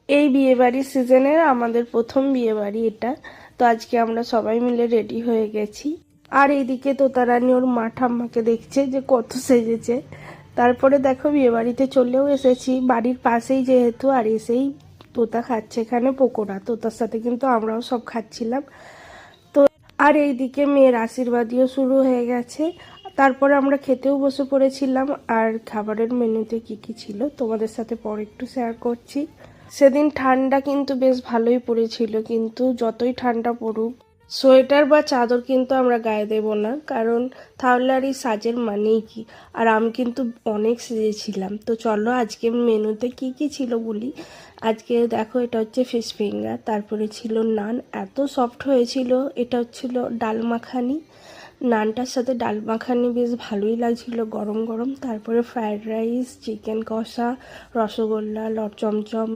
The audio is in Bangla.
এই বিয়েবাড়ির সিজনের আমাদের প্রথম বিয়েবাড়ি এটা। তো আজকে আমরা সবাই মিলে রেডি হয়ে গেছি। আর এইদিকে তোতারানী ওর মা ঠাম্মাকে দেখছে যে কত সেজেছে। তারপরে দেখো বিয়েবাড়িতে চলেও এসেছি, বাড়ির পাশেই যেহেতু। আর এসেই তোতা খাচ্ছে এখানে পকোড়া, তোতার সাথে কিন্তু আমরাও সব খাচ্ছিলাম। তো আর এইদিকে মেয়ের আশীর্বাদীও শুরু হয়ে গেছে। তারপরে আমরা খেতেও বসে পড়েছিলাম। আর খাবারের মেনুতে কি কি ছিল তোমাদের সাথে পরে একটু শেয়ার করছি। সেদিন ঠান্ডা কিন্তু বেশ ভালোই পড়েছিল, কিন্তু যতই ঠান্ডা পড়ুক সোয়েটার বা চাদর কিন্তু আমরা গায়ে দেব না, কারণ তাহলে আর এই সাজের মানেই কি। আর আমি কিন্তু অনেক সেজেছিলাম। তো চলো আজকে মেনুতে কি কি ছিল বলি। আজকে দেখো, এটা হচ্ছে ফিশ ফিঙ্গার, তারপরে ছিল নান, এত সফট হয়েছিল। এটা হচ্ছিল ডাল মাখানি, নানটার সাথে ডাল মাখানি বেশ ভালোই লাগছিল গরম গরম। তারপরে ফ্রায়েড রাইস, চিকেন কষা, রসগোল্লা, চমচম,